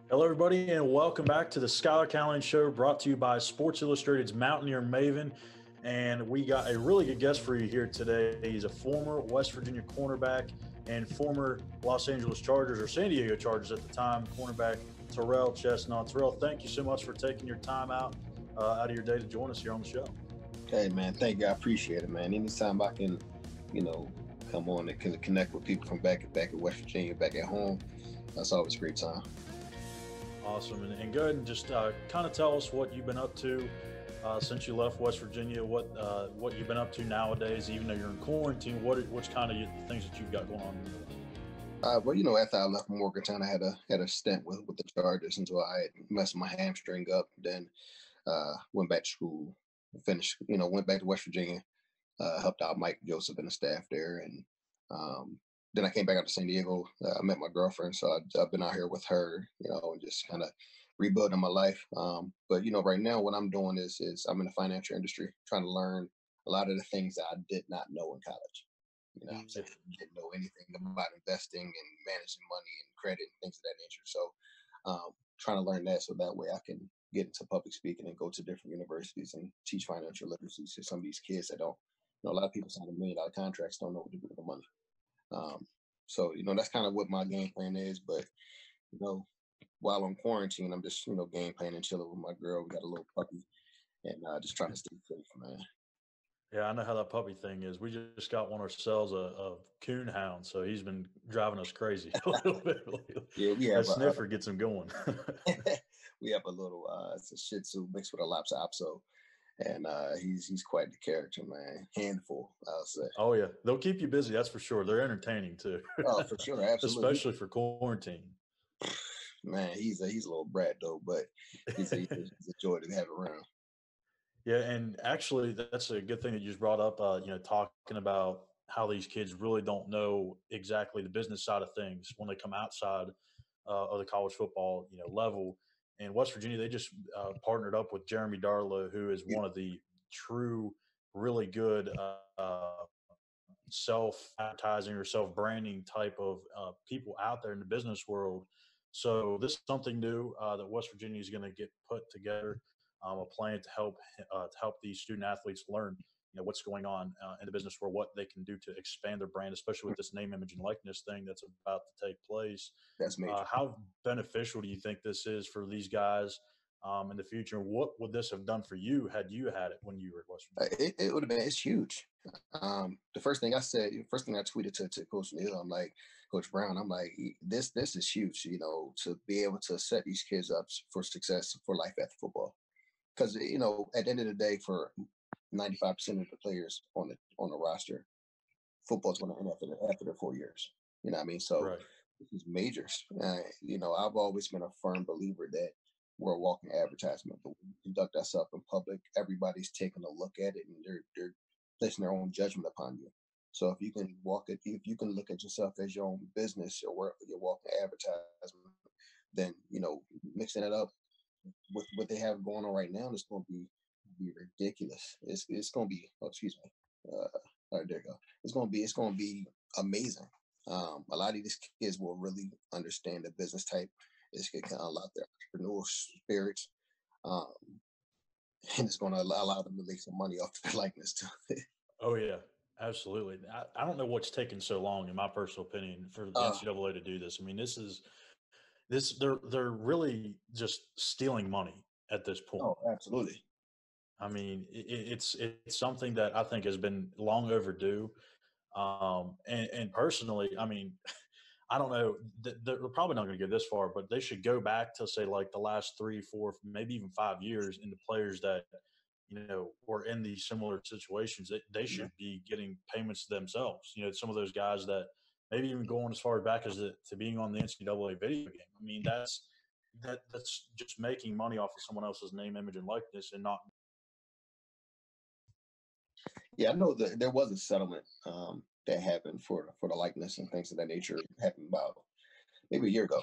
Hello, everybody, and welcome back to the Schuyler Callihan Show, brought to you by Sports Illustrated's Mountaineer Maven. And we got a really good guest for you here today. He's a former West Virginia cornerback and former Los Angeles Chargers, or San Diego Chargers at the time, cornerback Terrell Chestnut. Terrell, thank you so much for taking your time out of your day to join us here on the show. Hey, man, thank you. I appreciate it, man. Anytime I can, come on and connect with people from back at West Virginia, back at home, that's always a great time. Awesome. And go ahead and just kind of tell us what you've been up to since you left West Virginia, what you've been up to nowadays, even though you're in quarantine, what's kind of the things that you've got going on? Well, after I left Morgantown, I had a stint with the Chargers until I had messed my hamstring up. Then went back to school, finished, went back to West Virginia, helped out Mike Joseph and the staff there. And then I came back out to San Diego. I met my girlfriend, so I've been out here with her, and just kind of rebuilding my life. But right now, what I'm doing is I'm in the financial industry, trying to learn a lot of the things that I did not know in college. I didn't know anything about investing and managing money and credit and things of that nature. So trying to learn that so that way I can get into public speaking and go to different universities and teach financial literacy to some of these kids that don't. A lot of people sign $1 million contracts, don't know what to do with the money. So that's kind of what my game plan is. But while I'm quarantined, I'm just game planning and chilling with my girl. We got a little puppy, and just trying to stay safe, man. Yeah, I know how that puppy thing is. We just got one ourselves, a coon hound, so he's been driving us crazy a little bit. Yeah, we have that sniffer gets him going. We have a little it's a Shih Tzu mixed with a Lhasa Apso. And he's quite the character, man. Handful, I'll say. Oh yeah, they'll keep you busy. That's for sure. They're entertaining too. Oh, for sure, absolutely. Especially for quarantine. Man, he's a little brat though, but he's a joy to have around. Yeah, and actually, that's a good thing that you just brought up. Talking about how these kids really don't know exactly the business side of things when they come outside of the college football level. In West Virginia, they just partnered up with Jeremy Darlow, who is one of the true, really good self-advertising or self-branding type of people out there in the business world. So this is something new that West Virginia is going to get put together, a plan to help these student athletes learn what's going on in the business world, what they can do to expand their brand, especially with this name, image, and likeness thing that's about to take place. That's major. How beneficial do you think this is for these guys in the future? What would this have done for you had you had it when you were at West Virginia? It would have been. It's huge. The first thing I tweeted to Coach Neal, I'm like, Coach Brown, I'm like, this is huge. To be able to set these kids up for success for life after football. Because at the end of the day, for 95% of the players on the roster, football's going to end after their 4 years. You know what I mean? So This is major. I've always been a firm believer that we're a walking advertisement. But when we conduct ourselves in public, everybody's taking a look at it and they're placing their own judgment upon you. So if you can look at yourself as your own business, your walking advertisement, then mixing it up with what they have going on right now, it's going to be ridiculous. It's going to be. Oh, excuse me. All right, there you go. It's going to be amazing. A lot of these kids will really understand the business type. It's going to unlock their entrepreneurial spirits, and it's going to allow them to make some money off their likeness too. Oh yeah, absolutely. I don't know what's taken so long, in my personal opinion, for the NCAA to do this. I mean, they're really just stealing money at this point. Oh, absolutely. I mean, it's something that I think has been long overdue. And personally, I mean, I don't know, they're probably not going to go this far, but they should go back to say like the last 3, 4, maybe even 5 years into players that, were in these similar situations. They should be getting payments themselves. Some of those guys that maybe even going as far back as to being on the NCAA video game. I mean, that's just making money off of someone else's name, image, and likeness, and not. Yeah, I know that there was a settlement that happened for the likeness and things of that nature. It happened about maybe a year ago.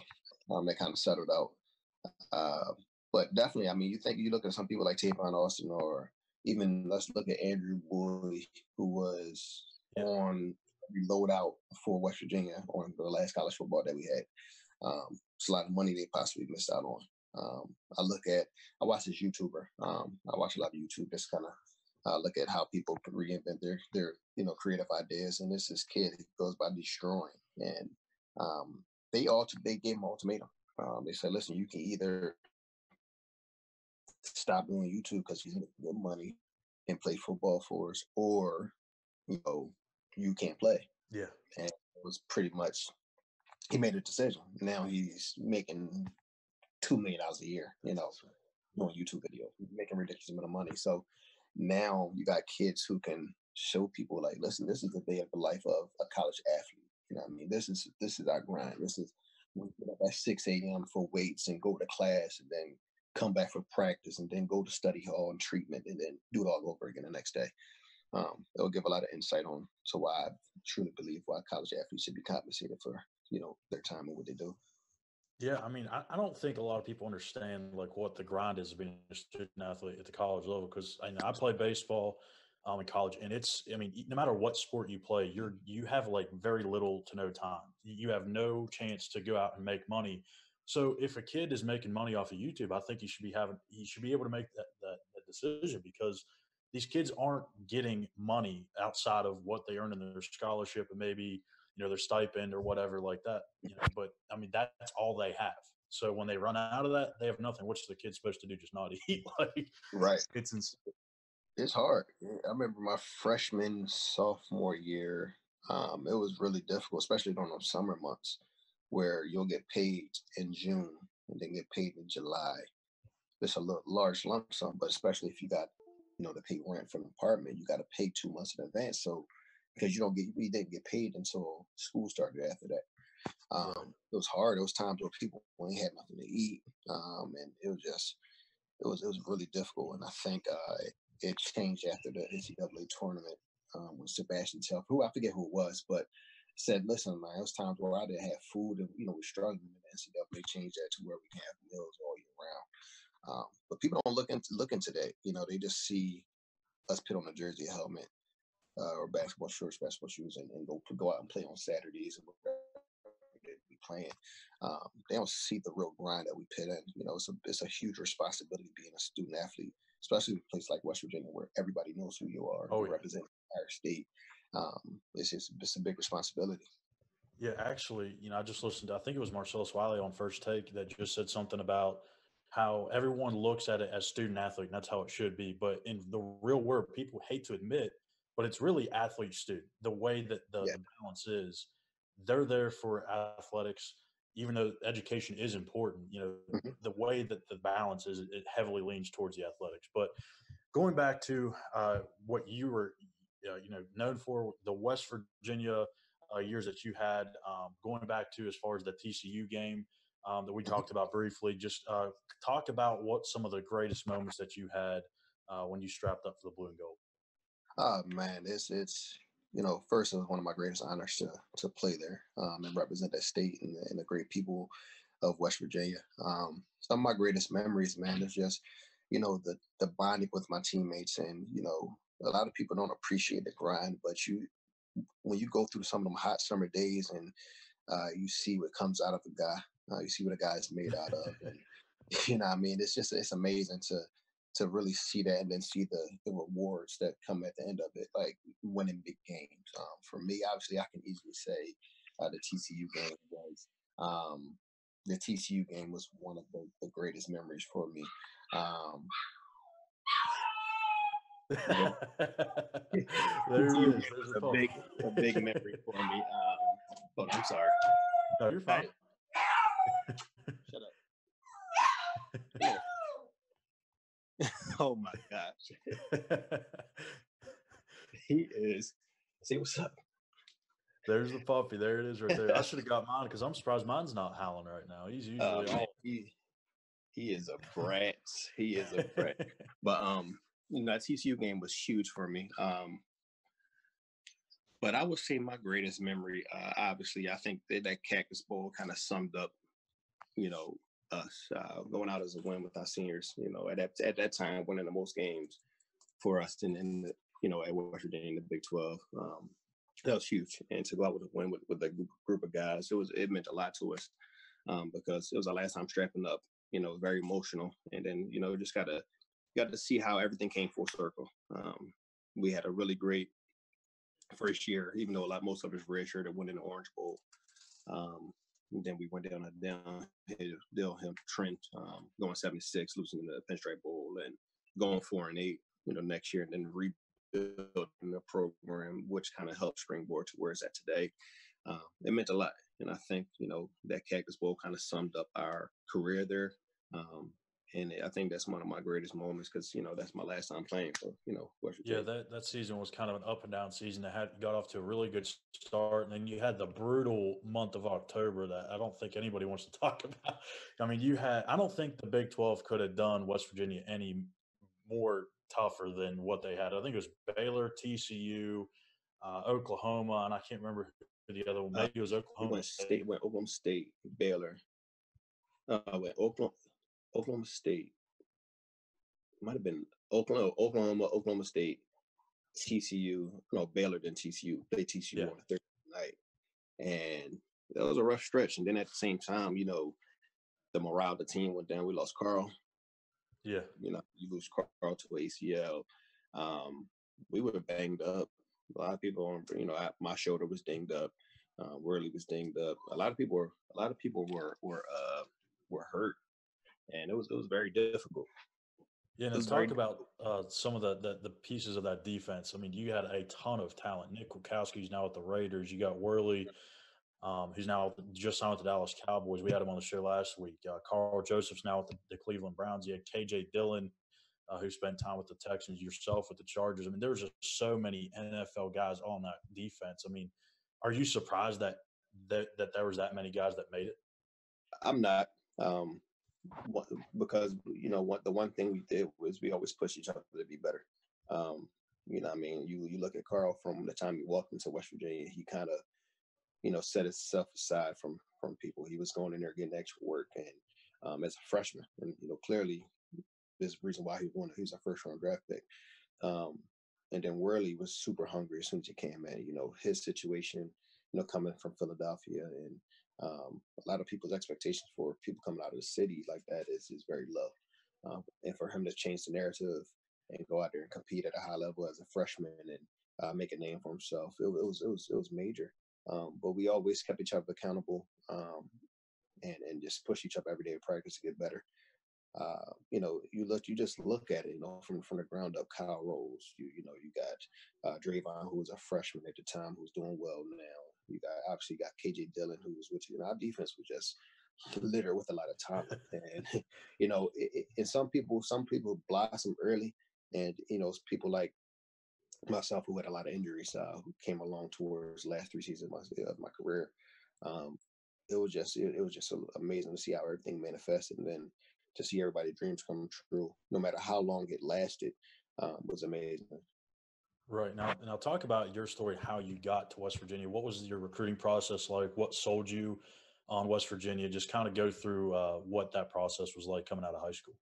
That kind of settled out. But definitely, I mean, you look at some people like Tavon Austin, or even let's look at Andrew Boyd, who was on loadout for West Virginia on the last college football that we had. It's a lot of money they possibly missed out on. I watch this YouTuber. I watch a lot of YouTube. Just kind of look at how people reinvent their creative ideas. And this kid goes by destroying, and they gave him an ultimatum. They said, listen, you can either stop doing YouTube because he's making good money and play football for us, or you can't play. Yeah. And it was pretty much, he made a decision. Now he's making $2 million a year, doing YouTube videos, making ridiculous amount of money. So now you got kids who can show people like, listen, this is the day of the life of a college athlete. You know what I mean? This is our grind. This is when we get up at 6 a.m. for weights and go to class and then come back for practice and then go to study hall and treatment and then do it all over again the next day. It'll give a lot of insight on to why I truly believe why college athletes should be compensated for, their time and what they do. Yeah, I mean, I don't think a lot of people understand like what the grind is of being a student athlete at the college level because I played baseball in college, and I mean, no matter what sport you play, you have like very little to no time. You have no chance to go out and make money. So if a kid is making money off of YouTube, I think he should be able to make that decision because these kids aren't getting money outside of what they earn in their scholarship and maybe their stipend or whatever like that. But I mean that's all they have. So when they run out of that, they have nothing. What's the kid supposed to do? Just not eat? Like Right. it's insane. It's hard. I remember my freshman, sophomore year. It was really difficult, especially during those summer months where you'll get paid in June and then get paid in July. It's a large lump sum, but especially if you got, to pay rent for an apartment, you got to pay 2 months in advance. So because we didn't get paid until school started after that. Right. It was hard. There was times where people ain't had nothing to eat, and it was really difficult. And I think it changed after the NCAA tournament when Sebastian Telfair, who I forget who it was, but said, "Listen, man, it was times where I didn't have food, and we're struggling." And the NCAA changed that to where we can have meals all year round. But people don't look into that. They just see us put on a jersey, a helmet, or basketball shorts, basketball shoes, and go out and play on Saturdays and whatever they be playing. They don't see the real grind that we put in. It's a huge responsibility being a student athlete, especially in a place like West Virginia where everybody knows who you are. Oh You yeah. represent the entire state. It's a big responsibility. Yeah, actually, I just listened to, I think it was Marcellus Wiley on First Take that just said something about how everyone looks at it as student athlete, and that's how it should be. But in the real world, people hate to admit, but it's really athlete student. The way that Yeah. the balance is, they're there for athletics, even though education is important. Mhm. The way that the balance is, it heavily leans towards the athletics. But going back to what you were, known for, the West Virginia years that you had, going back to as far as the TCU game that we Mhm. talked about briefly, just talk about what some of the greatest moments that you had when you strapped up for the blue and gold. Oh man, it's first it was one of my greatest honors to play there and represent that state and the great people of West Virginia. Some of my greatest memories, man, is just the bonding with my teammates, and a lot of people don't appreciate the grind, but when you go through some of them hot summer days and you see what comes out of a guy, you see what a guy is made out of, and what I mean, it's amazing to really see that and then see the rewards that come at the end of it, like winning big games. For me, obviously, I can easily say the TCU game was um, the TCU game was one of the greatest memories for me. Um, There it TCU is. game There's was the puppy. a big memory for me. Oh, I'm sorry. No, you're fine. Hey, shut up. Oh my gosh. He is. See what's up. There's the puppy. There it is right there. I should have got mine because I'm surprised mine's not howling right now. He's usually Man, all. he is a brat. He is a brat. But that TCU game was huge for me. But I would say my greatest memory, obviously, I think that Cactus Bowl kind of summed up, us going out as a win with our seniors. At that time, winning the most games for us in the, at West Virginia in the Big 12. That was huge, and to go out with a win with a group of guys, it meant a lot to us. because it was our last time strapping up. Very emotional, and then just got to see how everything came full circle. We had a really great first year, even though most of us redshirt and went in the Orange Bowl. And then we went down a downhill trend, going 7-6, losing in the Pinstripe Bowl, and going 4-8. Next year, and then rebuilding the program, which kind of helped springboard to where it's at today. It meant a lot, and I think that Cactus Bowl kind of summed up our career there. And I think that's one of my greatest moments because that's my last time playing for West Yeah, Virginia. that season was kind of an up and down season. That had got off to a really good start, and then you had the brutal month of October that I don't think anybody wants to talk about. I mean, I don't think the Big 12 could have done West Virginia any more tougher than what they had. I think it was Baylor, TCU, Oklahoma, and I can't remember who the other one. Uh, Maybe it was we Oklahoma went State. state, went Oklahoma State, Baylor, went Oklahoma State. Might have been Oklahoma State, TCU. No, Baylor than TCU. Played TCU Yeah, on a Thursday night, and that was a rough stretch. And then at the same time, the morale of the team went down. We lost Carl. yeah. You lose Carl to ACL. Um, we were banged up. A lot of people my shoulder was dinged up. Worley was dinged up. A lot of people were hurt, and it was very difficult. Yeah, It and was talk very about some of the pieces of that defense. I mean, you had a ton of talent. Nick Kwiatkowski's now with the Raiders. You got Worley, who's now just signed with the Dallas Cowboys. We had him on the show last week. Carl Joseph's now with the Cleveland Browns. You had KJ Dillon, who spent time with the Texans. Yourself with the Chargers. I mean, there was just so many NFL guys on that defense. I mean, are you surprised that there was that many guys that made it? I'm not. Um, because the one thing we did was we always push each other to be better. I mean, you look at Carl from the time he walked into West Virginia, he kind of set himself aside from people. He was going in there getting extra work, and as a freshman, and clearly there's a reason why he was a first round draft pick. Um, and then Worley was super hungry as soon as he came in. His situation, coming from Philadelphia, and a lot of people's expectations for people coming out of the city like that is very low. And for him to change the narrative and go out there and compete at a high level as a freshman and make a name for himself, it was major. But we always kept each other accountable, and just push each other every day in practice to get better. You just look at it, from the ground up. Kyle Rose, you got Drayvon, who was a freshman at the time, who's doing well now. You got KJ Dillon, who was with you. Our defense was just littered with a lot of talent, and and some people blossom early, and people like myself who had a lot of injuries, who came along towards the last 3 seasons of my career. Um, it was just amazing to see how everything manifested, and then to see everybody's dreams come true, no matter how long it lasted, was amazing. Right now, talk about your story, how you got to West Virginia. What was your recruiting process like? What sold you on West Virginia? Just kind of go through what that process was like coming out of high school.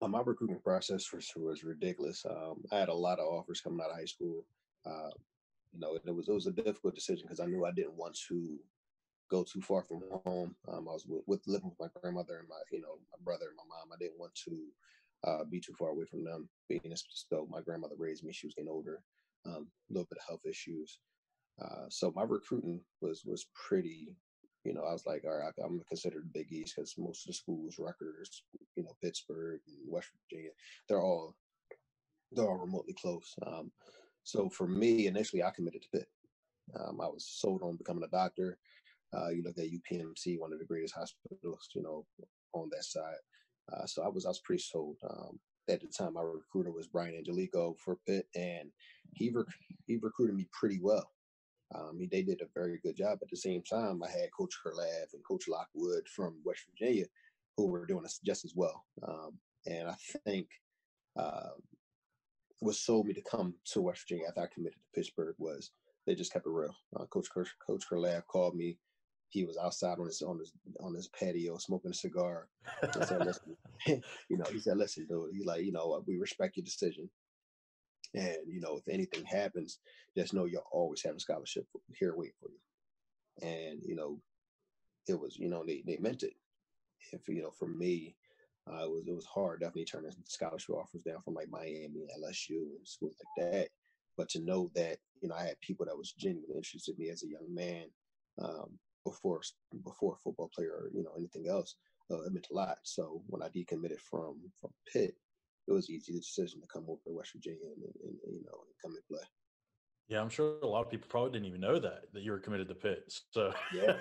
My recruiting process was ridiculous. I had a lot of offers coming out of high school. Uh, it was a difficult decision because I knew I didn't want to go too far from home. I was with living with my grandmother and my brother and my mom. I didn't want to be too far away from them. Being as though my grandmother raised me, she was getting older, a little bit of health issues. So my recruiting was pretty. I was like, all right, I'm gonna consider the Big East because most of the schools, Rutgers, Pittsburgh, and West Virginia, they're all they're all remotely close. So for me, initially, I committed to Pitt. I was sold on becoming a doctor. You look at UPMC, one of the greatest hospitals, on that side. So I was pretty sold. At the time, my recruiter was Brian Angelico for Pitt, and he recruited me pretty well. They did a very good job. At the same time, I had Coach Herlav and Coach Lockwood from West Virginia, who were doing this just as well. And I think uh, what sold me to come to West Virginia after I committed to Pittsburgh was they just kept it real. Coach Kerlab called me. He was outside on his patio smoking a cigar and said, "Listen, he said, listen, dude. He's like, we respect your decision, and if anything happens, just know you'll always have a scholarship here waiting for you." And it was, they meant it. And for me, it was hard. Definitely turning scholarship offers down from like Miami, LSU, and schools like that. But to know that I had people that was genuinely interested in me as a young man, um, before before a football player or anything else, it meant a lot. So when I decommitted from Pitt, it was easy decision to come over to West Virginia and come and play. Yeah, I'm sure a lot of people probably didn't even know that you were committed to Pitt. So Yeah,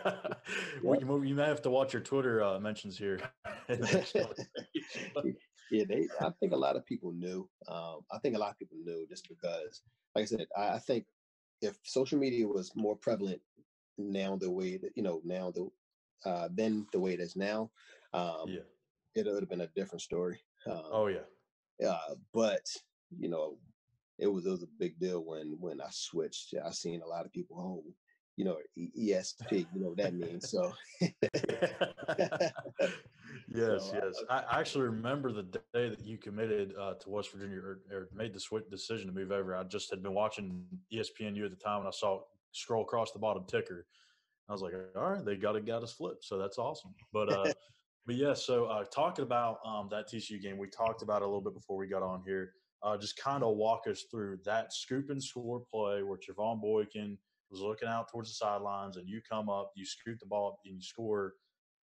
well, yeah. you may have to watch your Twitter mentions here in the next couple of days. Yeah, I think a lot of people knew. I think a lot of people knew just because, like I said, I think if social media was more prevalent now, the way that now than the way it is now, um, Yeah. it would have been a different story. Oh yeah. But you know, it was a big deal when I switched. I seen a lot of people, ESP, what that means. So, Yes, so yes. I actually remember the day that you committed to West Virginia or made the decision to move over. I just had been watching ESPNU at the time, and I saw it scroll across the bottom ticker. I was like, all right, they got us flipped, so that's awesome. But yeah, so talking about that TCU game, we talked about it a little bit before we got on here. Just kind of walk us through that scoop and score play where Javon Boykin was looking out towards the sidelines, and you come up, you scoop the ball, and you score.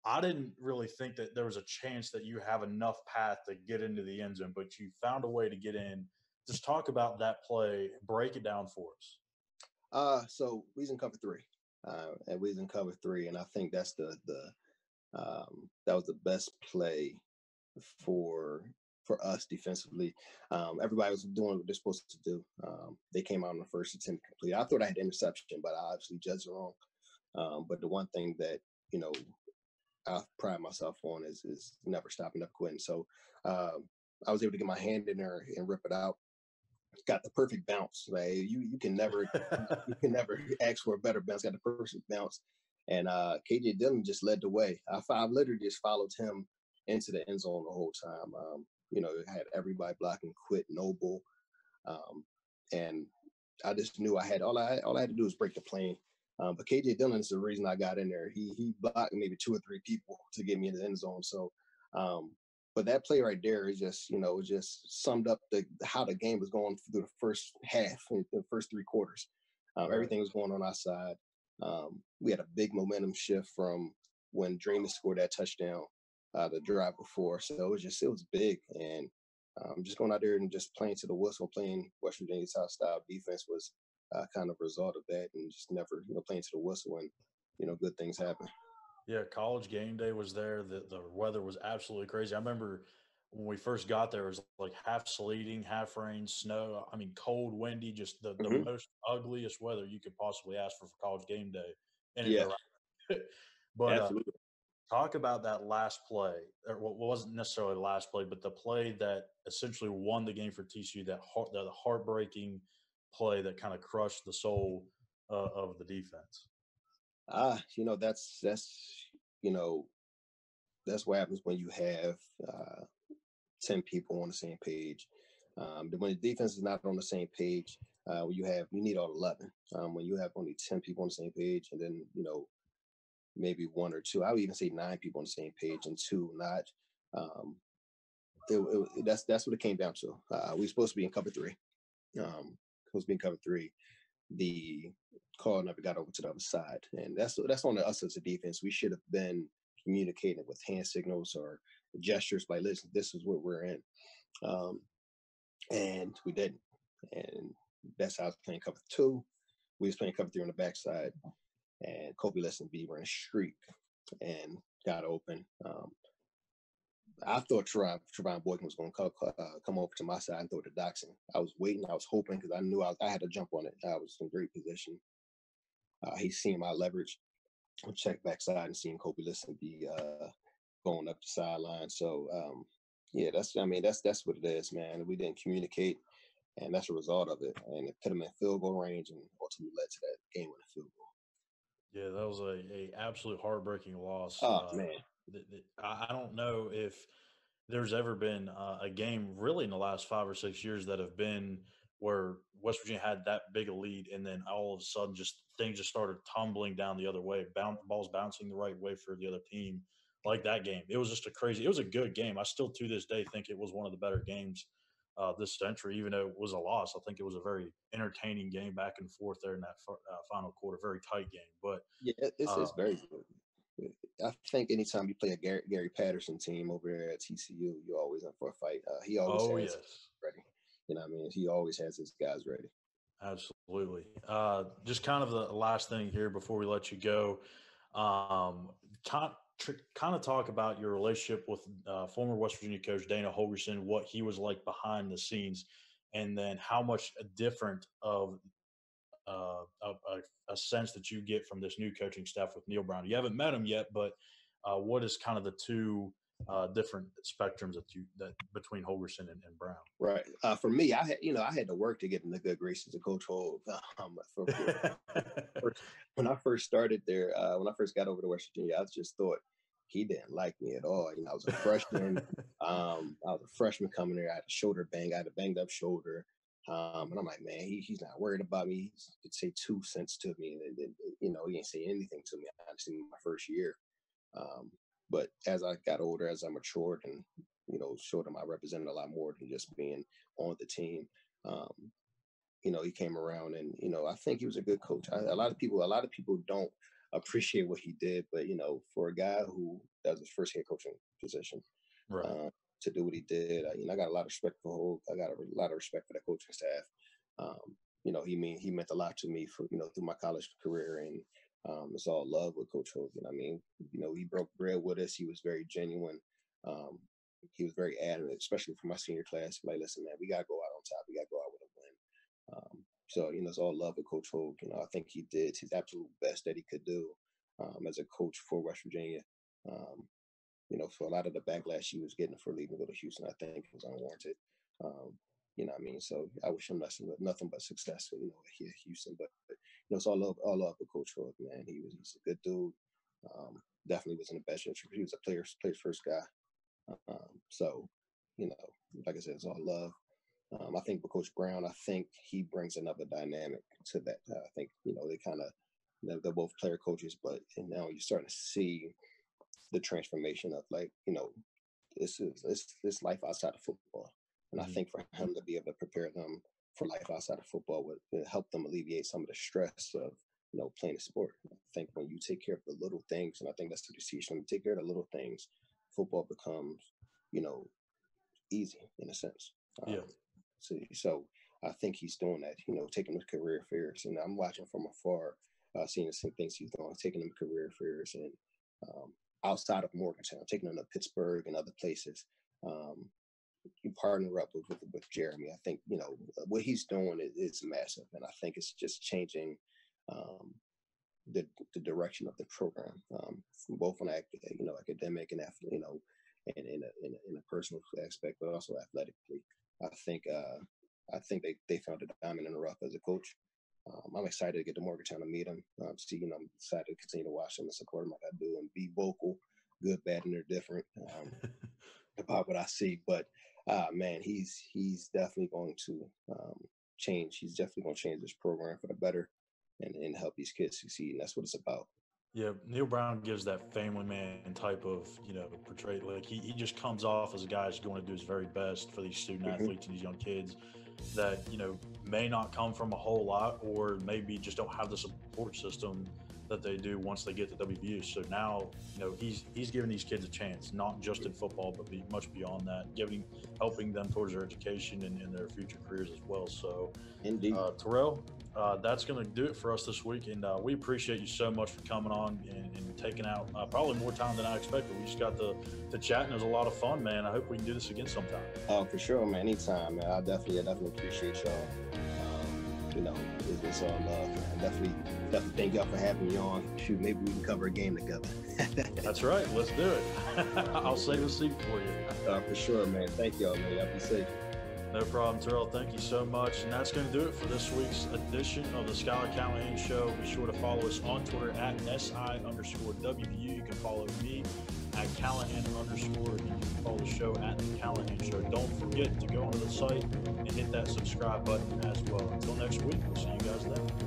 I didn't really think that there was a chance that you have enough path to get into the end zone, but you found a way to get in. Just talk about that play, break it down for us. so we was in cover three, and we was in cover three, and I think that's the that was the best play for us defensively. Everybody was doing what they're supposed to do. They came out on the first attempt complete. I thought I had interception, but I obviously judged it wrong. But the one thing that you know I pride myself on is never stopping, never quitting. So I was able to get my hand in there and rip it out. Got the perfect bounce. Like you can never ask for a better bounce. Got the perfect bounce, and KJ Dillon just led the way. I literally just followed him into the end zone the whole time. It had everybody blocking, quit Noble, um, and I just knew I had all I had to do was break the plane. But KJ Dillon is the reason I got in there. He blocked maybe two or three people to get me in the end zone. So, um, but that play right there is just summed up how the game was going through the first half, the first three quarters. Right. Everything was going on our side. We had a big momentum shift from when Dreamer scored that touchdown, the drive before. So it was big, and just going out there and just playing to the whistle, playing West Virginia style defense was kind of a result of that, and just never playing to the whistle, and good things happen. Yeah, college game day was there. The weather was absolutely crazy. I remember when we first got there, it was like half sleeting, half rain, snow. I mean, cold, windy, just the Hmm. most ugliest weather you could possibly ask for college game day. And it Yeah, arrived. But absolutely. talk about that last play, or what wasn't necessarily the last play, but the play that essentially won the game for TCU. The heartbreaking play that kind of crushed the soul of the defense. That's you know that's what happens when you have 10 people on the same page. When the defense is not on the same page, you need all 11. When you have only 10 people on the same page, and then maybe one or two, I would even say 9 people on the same page, and two not. Um, that's what it came down to. We were supposed to be in cover three. Supposed to be in cover three. The call never got over to the other side, and that's on us as a defense. We should have been communicating with hand signals or gestures, like, listen, this is what we're in, um, and we didn't. And that's how I was playing cover two. We was playing cover three on the backside, and Kobe Lesson B ran a streak and got open. I thought Trevon Boykin was going to come over to my side and throw the Doxson. I was waiting. I was hoping because I knew I had to jump on it. I was in great position. He seen my leverage, check backside, and seeing Kobe Listen be going up the sideline. So yeah, that's what it is, man. We didn't communicate, and that's a result of it. And it put him in field goal range, and ultimately led to that game-winning field goal. Yeah, that was a absolute heartbreaking loss. Oh man, I don't know if there's ever been a game really in the last 5 or 6 years that have been where West Virginia had that big a lead, and then all of a sudden, just things just started tumbling down the other way. Balls bouncing the right way for the other team, like that game. It was just a crazy. It was a good game. I still to this day think it was one of the better games this century, even though it was a loss. I think it was a very entertaining game, back and forth there in that final quarter. Very tight game, but Yeah, it's very good. I think anytime you play a Gary Patterson team over there at TCU, you're always in for a fight. He always oh has yes. ready. You know what I mean? He always has his guys ready. Absolutely. Just kind of the last thing here before we let you go. Um, kind, kind of talk about your relationship with former West Virginia coach Dana Holgerson, what he was like behind the scenes, and then how much different of a sense that you get from this new coaching staff with Neil Brown. You haven't met him yet, but what is kind of the two different spectrums that between Holgerson and Brown? Right. For me, I had to work to get in the good graces of Coach Holt. When I first started there, when I first got over to West Virginia, I just thought he didn't like me at all. I was a freshman. I was a freshman coming there. I had a shoulder bang. I had a banged up shoulder. And I'm like, man, he's not worried about me. He could say 2 cents to me. And he didn't say anything to me, honestly, in my first year. But as I got older, as I matured and, showed him I represented a lot more than just being on the team. He came around and, I think he was a good coach. A lot of people don't appreciate what he did, but, for a guy who that was his first head coaching position, Right. To do what he did, I got a lot of respect for Holt. I got a lot of respect for that coaching staff. He meant a lot to me for, through my college career, and it's all love with Coach Holt. He broke bread with us. He was very genuine. He was very adamant, especially for my senior class. Like, listen, man, we got to go out on top. We got to go out with a win. So, it's all love with Coach Holt. I think he did his absolute best that he could do as a coach for West Virginia. For a lot of the backlash he was getting for leaving to go to Houston, I think was unwarranted. So I wish him nothing but success, here at Houston. But it's all love with Coach Holt, man. He's a good dude. Definitely was in the best interest. He was a player's first guy. So, like I said, it's all love. I think with Coach Brown, I think he brings another dynamic to that. I think, they kind of, they're both player coaches, but now you're starting to see the transformation of, like, this life outside of football. And I think for him to be able to prepare them for life outside of football would help them alleviate some of the stress of, playing a sport. I think when you take care of the little things, and I think that's the decision, when you take care of the little things, football becomes, easy in a sense. So I think he's doing that, taking his career affairs. And I'm watching from afar, seeing the same things he's doing, taking them career affairs and outside of Morgantown, taking them to Pittsburgh and other places. You partner up with Jeremy. I think, what he's doing is massive. And I think it's just changing the direction of the program, from both on academic and and in a personal aspect, but also athletically. I think they found a diamond in the rough as a coach. I'm excited to get to Morgantown to meet him. I'm excited to continue to watch him and support him like I do, and be vocal, good, bad, and different about what I see. But man, he's definitely going to change. He's definitely going to change this program for the better and help these kids succeed. And that's what it's about. Yeah, Neil Brown gives that family man type of, portrayal. Like he just comes off as a guy who's going to do his very best for these student athletes and these young kids that, may not come from a whole lot, or maybe just don't have the support system that they do once they get to WVU. So now, he's giving these kids a chance, not just in football, but much beyond that, helping them towards their education and their future careers as well. So, indeed, Terrell, that's going to do it for us this week. And we appreciate you so much for coming on and taking out probably more time than I expected. We just got to chat, and it was a lot of fun, man. I hope we can do this again sometime. Oh, for sure, man. Anytime, man. I definitely appreciate y'all. It's all love. Man. Definitely thank y'all for having me on. Shoot, maybe we can cover a game together. That's right. Let's do it. I'll save a seat for you. For sure, man. Thank y'all, man. Y'all be safe. No problem, Terrell. Thank you so much. And that's going to do it for this week's edition of the Schuyler Callihan Show. Be sure to follow us on Twitter at SI_WVU. You can follow me at Callihan_. You can follow the show at the Callihan Show. Don't forget to go onto the site and hit that subscribe button as well. Until next week, we'll see you guys then.